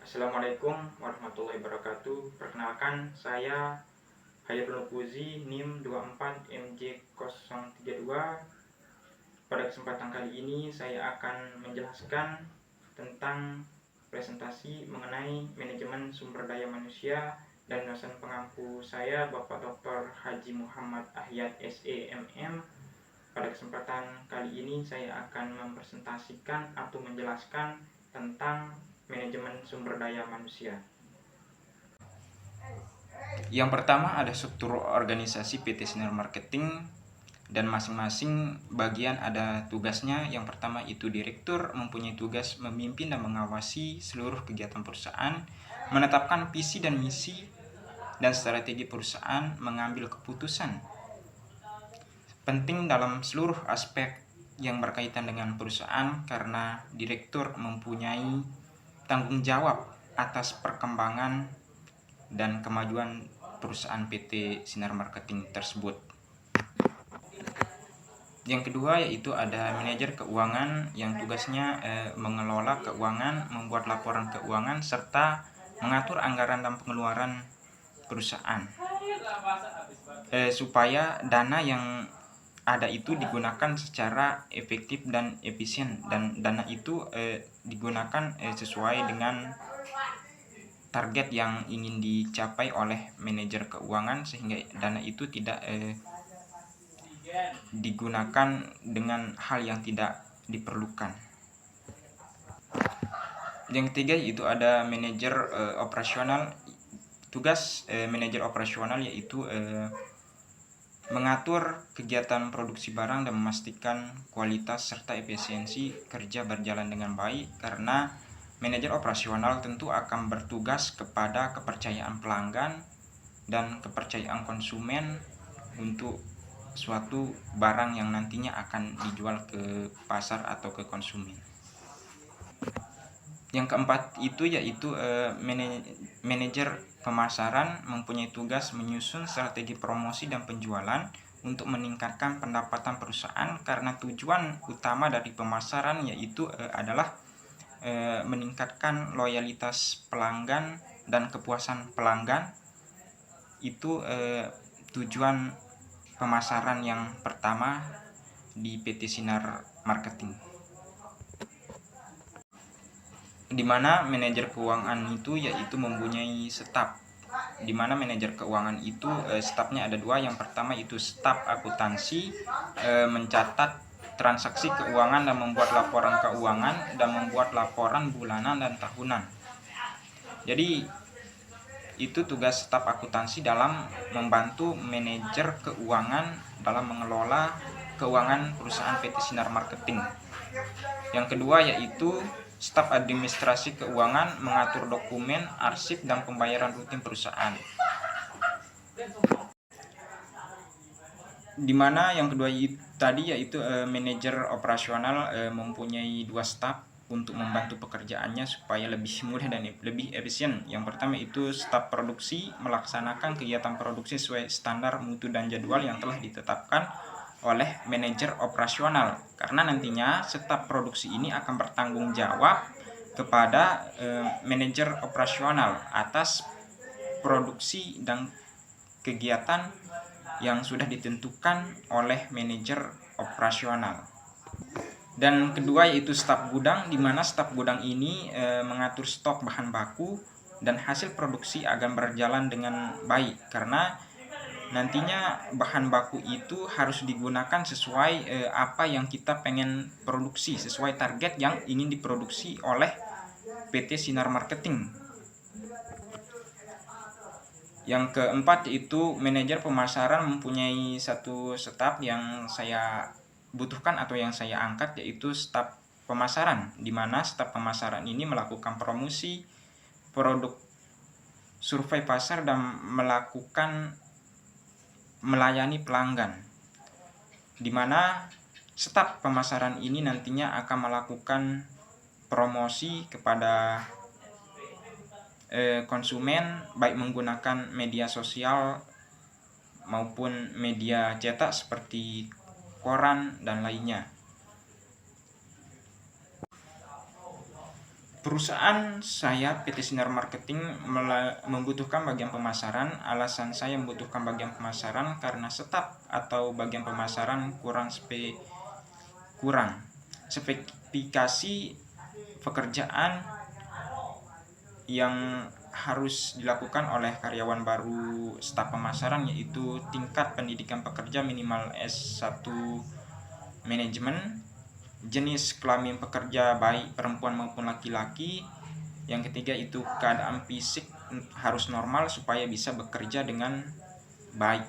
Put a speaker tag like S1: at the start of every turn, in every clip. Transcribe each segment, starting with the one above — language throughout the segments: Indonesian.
S1: Assalamualaikum warahmatullahi wabarakatuh. Perkenalkan, saya Hairul Puzi, NIM 24MJ032. Pada kesempatan kali ini saya akan menjelaskan tentang presentasi mengenai manajemen sumber daya manusia dan dosen pengampu saya Bapak Dr. Haji Muhammad Ahyad SEMM. Pada kesempatan kali ini saya akan mempresentasikan atau menjelaskan tentang manajemen sumber daya manusia. Yang pertama ada struktur organisasi PT Sinar Marketing, dan masing-masing bagian ada tugasnya. Yang pertama itu direktur mempunyai tugas memimpin dan mengawasi seluruh kegiatan perusahaan, menetapkan visi dan misi dan strategi perusahaan, mengambil keputusan penting dalam seluruh aspek yang berkaitan dengan perusahaan, karena direktur mempunyai tanggung jawab atas perkembangan dan kemajuan perusahaan PT Sinar Marketing tersebut. Yang kedua yaitu ada manajer keuangan yang tugasnya mengelola keuangan, membuat laporan keuangan, serta mengatur anggaran dan pengeluaran perusahaan supaya dana yang ada itu digunakan secara efektif dan efisien, dan dana itu digunakan sesuai dengan target yang ingin dicapai oleh manajer keuangan, sehingga dana itu tidak digunakan dengan hal yang tidak diperlukan. Yang ketiga yaitu ada manajer operasional. Tugas manajer operasional yaitu mengatur kegiatan produksi barang dan memastikan kualitas serta efisiensi kerja berjalan dengan baik, karena manajer operasional tentu akan bertugas kepada kepercayaan pelanggan dan kepercayaan konsumen untuk suatu barang yang nantinya akan dijual ke pasar atau ke konsumen. Yang keempat itu yaitu manajer pemasaran mempunyai tugas menyusun strategi promosi dan penjualan untuk meningkatkan pendapatan perusahaan, karena tujuan utama dari pemasaran yaitu adalah meningkatkan loyalitas pelanggan dan kepuasan pelanggan. Itu tujuan pemasaran yang pertama di PT Sinar Marketing, di mana manajer keuangan itu yaitu mempunyai staf, di mana manajer keuangan itu stafnya ada dua. Yang pertama itu staf akuntansi, mencatat transaksi keuangan dan membuat laporan keuangan dan membuat laporan bulanan dan tahunan. Jadi itu tugas staf akuntansi dalam membantu manajer keuangan dalam mengelola keuangan perusahaan PT Sinar Marketing. Yang kedua yaitu staf administrasi keuangan, mengatur dokumen, arsip, dan pembayaran rutin perusahaan. Dimana yang kedua tadi yaitu manajer operasional mempunyai dua staf untuk membantu pekerjaannya supaya lebih mudah dan lebih efisien. Yang pertama itu staf produksi, melaksanakan kegiatan produksi sesuai standar mutu dan jadwal yang telah ditetapkan oleh manajer operasional, karena nantinya staf produksi ini akan bertanggung jawab kepada manajer operasional atas produksi dan kegiatan yang sudah ditentukan oleh manajer operasional. Dan kedua yaitu staf gudang, di mana staf gudang ini mengatur stok bahan baku dan hasil produksi agar berjalan dengan baik, karena nantinya bahan baku itu harus digunakan sesuai apa yang kita pengen produksi, sesuai target yang ingin diproduksi oleh PT Sinar Marketing. Yang keempat yaitu manajer pemasaran mempunyai satu staf yang saya butuhkan atau yang saya angkat, yaitu staf pemasaran, di mana staf pemasaran ini melakukan promosi produk, survei pasar, dan melayani pelanggan, di mana staf pemasaran ini nantinya akan melakukan promosi kepada konsumen, baik menggunakan media sosial maupun media cetak seperti koran dan lainnya. Perusahaan saya PT Sinar Marketing membutuhkan bagian pemasaran. Alasan saya membutuhkan bagian pemasaran karena staf atau bagian pemasaran kurang spesifikasi pekerjaan yang harus dilakukan oleh karyawan baru staf pemasaran, yaitu tingkat pendidikan pekerja minimal S1 manajemen, jenis kelamin pekerja baik perempuan maupun laki-laki. Yang ketiga itu keadaan fisik harus normal supaya bisa bekerja dengan baik.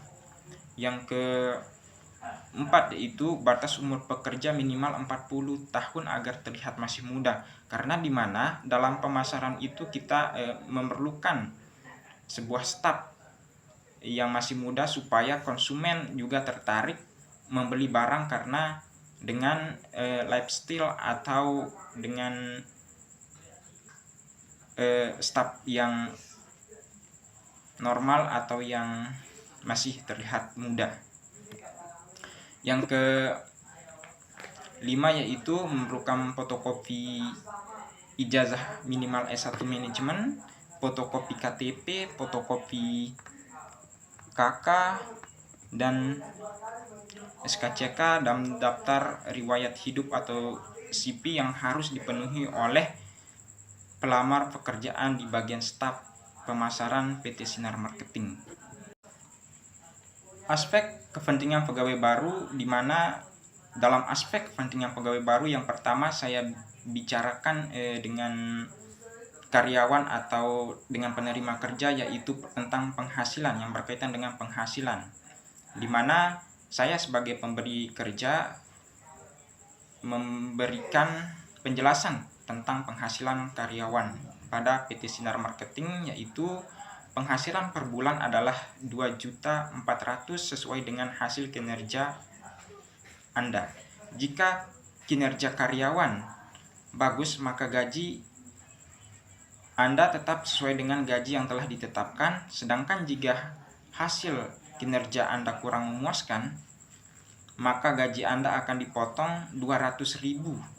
S1: Yang keempat yaitu batas umur pekerja minimal 40 tahun agar terlihat masih muda. Karena di mana dalam pemasaran itu kita memerlukan sebuah staf yang masih muda supaya konsumen juga tertarik membeli barang, karena dengan lifestyle atau dengan staf yang normal atau yang masih terlihat muda. Yang kelima yaitu memerlukan fotokopi ijazah minimal S1 manajemen, fotokopi KTP, fotokopi KK, dan SKCK dan daftar riwayat hidup atau CV yang harus dipenuhi oleh pelamar pekerjaan di bagian staf pemasaran PT Sinar Marketing. Aspek kepentingan pegawai baru, di mana dalam aspek kepentingan pegawai baru yang pertama saya bicarakan dengan karyawan atau dengan penerima kerja, yaitu tentang penghasilan, yang berkaitan dengan penghasilan, di mana saya sebagai pemberi kerja memberikan penjelasan tentang penghasilan karyawan pada PT Sinar Marketing, yaitu penghasilan per bulan adalah 2.400.000 sesuai dengan hasil kinerja Anda. Jika kinerja karyawan bagus, maka gaji Anda tetap sesuai dengan gaji yang telah ditetapkan. Sedangkan jika hasil kinerja Anda kurang memuaskan, maka gaji Anda akan dipotong 200.000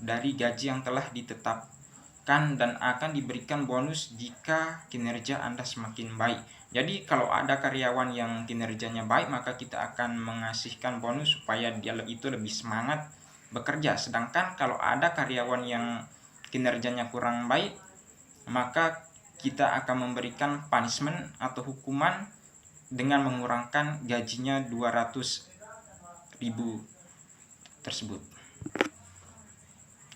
S1: dari gaji yang telah ditetapkan dan akan diberikan bonus jika kinerja Anda semakin baik. Jadi kalau ada karyawan yang kinerjanya baik, maka kita akan mengasihkan bonus supaya dia itu lebih semangat bekerja. Sedangkan kalau ada karyawan yang kinerjanya kurang baik, maka kita akan memberikan punishment atau hukuman dengan mengurangkan gajinya 200.000 tersebut.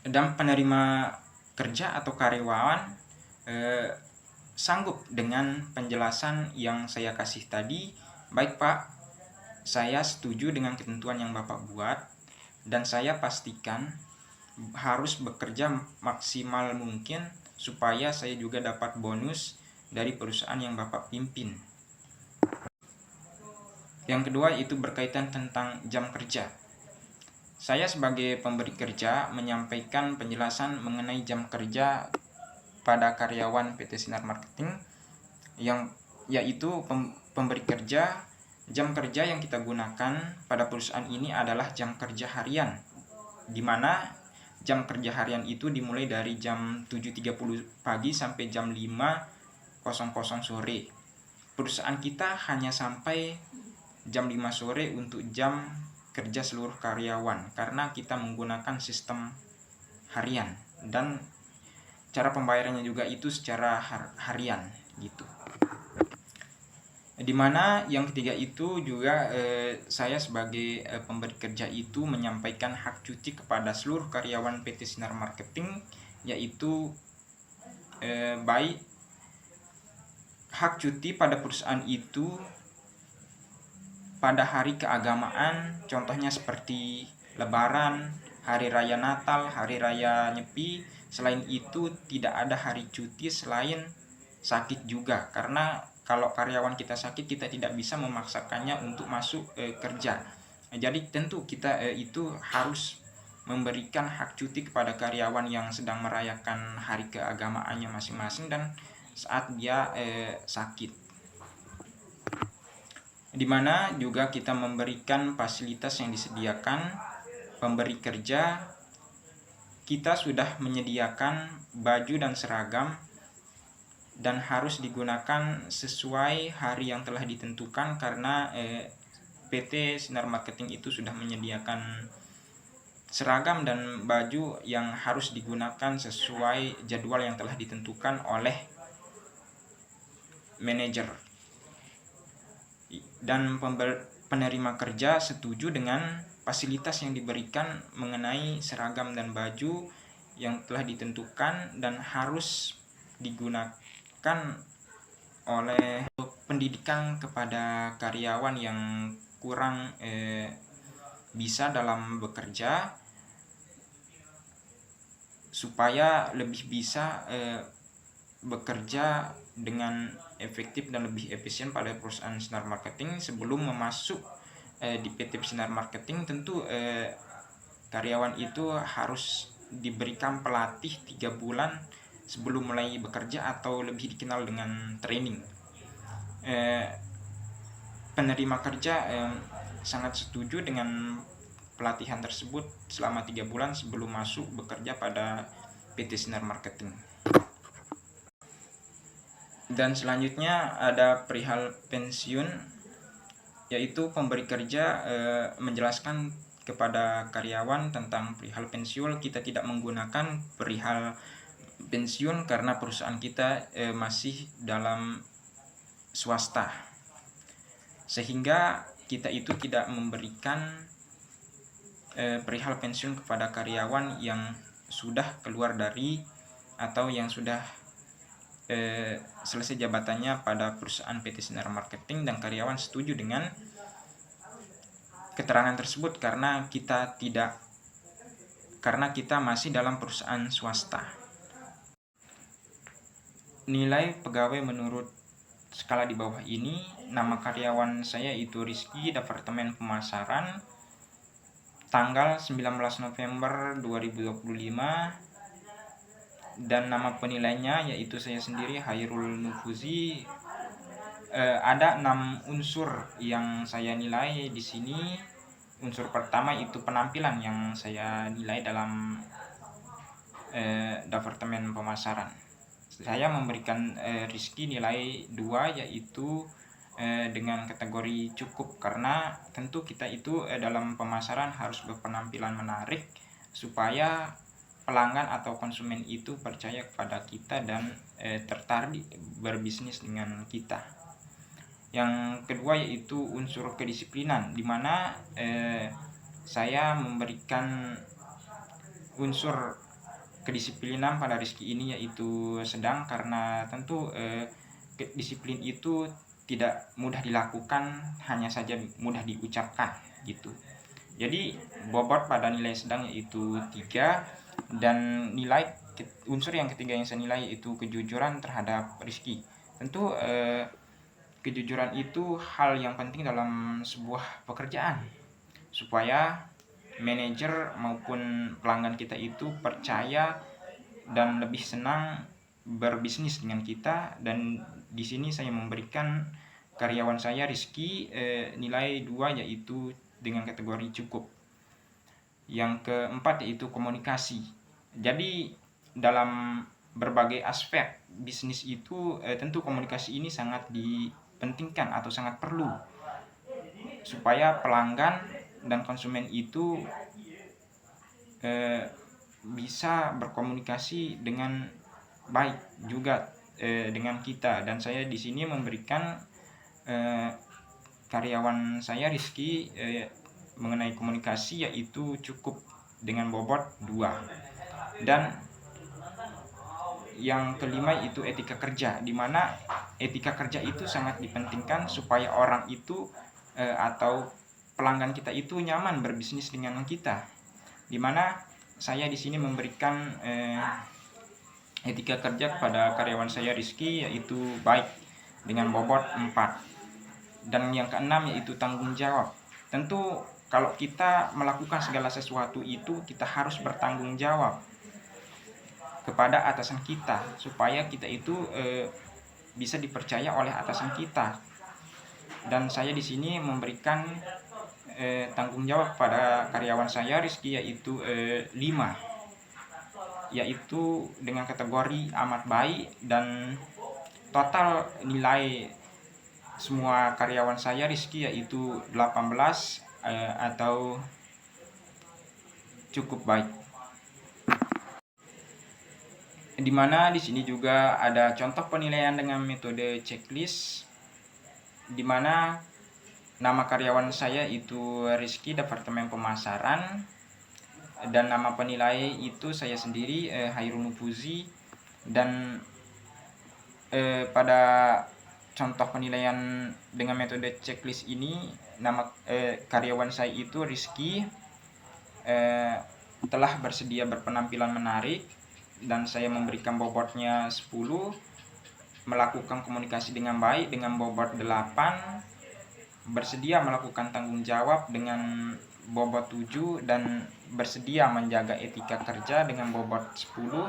S1: Dan penerima kerja atau karyawan sanggup dengan penjelasan yang saya kasih tadi. Baik Pak, saya setuju dengan ketentuan yang Bapak buat, dan saya pastikan harus bekerja maksimal mungkin supaya saya juga dapat bonus dari perusahaan yang Bapak pimpin. Yang kedua itu berkaitan tentang jam kerja. Saya sebagai pemberi kerja menyampaikan penjelasan mengenai jam kerja pada karyawan PT Sinar Marketing, yang yaitu pemberi kerja, jam kerja yang kita gunakan pada perusahaan ini adalah jam kerja harian, di mana jam kerja harian itu dimulai dari jam 7.30 pagi sampai jam 5.00 sore. Perusahaan kita hanya sampai jam 5 sore untuk jam kerja seluruh karyawan, karena kita menggunakan sistem harian dan cara pembayarannya juga itu secara harian gitu. Dimana yang ketiga itu juga saya sebagai pemberi kerja itu menyampaikan hak cuti kepada seluruh karyawan PT Sinar Marketing, yaitu baik hak cuti pada perusahaan itu pada hari keagamaan, contohnya seperti Lebaran, Hari Raya Natal, Hari Raya Nyepi. Selain itu tidak ada hari cuti selain sakit juga, karena kalau karyawan kita sakit, kita tidak bisa memaksakannya untuk masuk kerja. Jadi tentu kita itu harus memberikan hak cuti kepada karyawan yang sedang merayakan hari keagamaannya masing-masing dan saat dia sakit. Di mana juga kita memberikan fasilitas yang disediakan pemberi kerja. kita sudah menyediakan baju dan seragam dan harus digunakan sesuai hari yang telah ditentukan, karena PT Sinar Marketing itu sudah menyediakan seragam dan baju yang harus digunakan sesuai jadwal yang telah ditentukan oleh manajer. Dan penerima kerja setuju dengan fasilitas yang diberikan mengenai seragam dan baju yang telah ditentukan dan harus digunakan oleh pendidikan kepada karyawan yang kurang bisa dalam bekerja, supaya lebih bisa bekerja dengan efektif dan lebih efisien pada perusahaan Sinar Marketing. Sebelum memasuk di PT Sinar Marketing, tentu karyawan itu harus diberikan pelatih 3 bulan sebelum mulai bekerja, atau lebih dikenal dengan training. Penerima kerja sangat setuju dengan pelatihan tersebut selama 3 bulan sebelum masuk bekerja pada PT Sinar Marketing. Dan selanjutnya ada perihal pensiun, yaitu pemberi kerja menjelaskan kepada karyawan tentang perihal pensiun. Kita tidak menggunakan perihal pensiun karena perusahaan kita masih dalam swasta, sehingga kita itu tidak memberikan perihal pensiun kepada karyawan yang sudah keluar dari atau yang sudah selesai jabatannya pada perusahaan PT Sinar Marketing, dan karyawan setuju dengan keterangan tersebut karena kita masih dalam perusahaan swasta. Nilai pegawai menurut skala di bawah ini. Nama karyawan saya itu Rizky, Departemen Pemasaran, tanggal 19 November 2025, dan nama penilainya yaitu saya sendiri, Hairul Nufuzi. Ada 6 unsur yang saya nilai di sini. Unsur pertama itu penampilan yang saya nilai dalam Departemen Pemasaran. Saya memberikan Rizky nilai 2, yaitu dengan kategori cukup, karena tentu kita itu dalam pemasaran harus berpenampilan menarik supaya pelanggan atau konsumen itu percaya kepada kita dan tertarik berbisnis dengan kita. Yang kedua yaitu unsur kedisiplinan, di mana saya memberikan unsur kedisiplinan pada Rizky ini yaitu sedang, karena tentu disiplin itu tidak mudah dilakukan, hanya saja mudah diucapkan gitu. Jadi bobot pada nilai sedang yaitu 3, dan nilai unsur yang ketiga yang saya nilai yaitu kejujuran terhadap Rizky. Tentu kejujuran itu hal yang penting dalam sebuah pekerjaan, supaya manajer maupun pelanggan kita itu percaya dan lebih senang berbisnis dengan kita. Dan di sini saya memberikan karyawan saya Rizky nilai 2, yaitu dengan kategori cukup. Yang keempat yaitu komunikasi. Jadi dalam berbagai aspek bisnis itu tentu komunikasi ini sangat dipentingkan atau sangat perlu, supaya pelanggan dan konsumen itu bisa berkomunikasi dengan baik juga dengan kita. Dan saya di sini memberikan karyawan saya Rizky mengenai komunikasi yaitu cukup dengan bobot 2. Dan yang kelima itu etika kerja, di mana etika kerja itu sangat dipentingkan supaya orang itu atau pelanggan kita itu nyaman berbisnis dengan kita. Di mana saya di sini memberikan etika kerja kepada karyawan saya Rizky yaitu baik dengan bobot 4. Dan yang keenam yaitu tanggung jawab. Tentu kalau kita melakukan segala sesuatu itu kita harus bertanggung jawab kepada atasan kita, supaya kita itu bisa dipercaya oleh atasan kita. Dan saya di sini memberikan tanggung jawab pada karyawan saya Rizky yaitu 5. yaitu dengan kategori amat baik, dan total nilai semua karyawan saya Rizky yaitu 18 atau cukup baik. Dimana di sini juga ada contoh penilaian dengan metode checklist, dimana nama karyawan saya itu Rizky, Departemen Pemasaran, dan nama penilai itu saya sendiri, Hairul Nufuzi. Dan pada contoh penilaian dengan metode checklist ini, nama karyawan saya itu Rizky telah bersedia berpenampilan menarik, dan saya memberikan bobotnya 10, melakukan komunikasi dengan baik dengan bobot 8, bersedia melakukan tanggung jawab dengan bobot 7, dan bersedia menjaga etika kerja dengan bobot 10,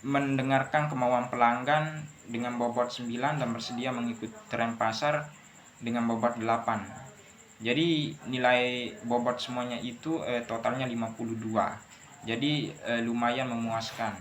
S1: mendengarkan kemauan pelanggan dengan bobot 9, dan bersedia mengikuti tren pasar dengan bobot 8. Jadi nilai bobot semuanya itu totalnya 52. Jadi lumayan memuaskan.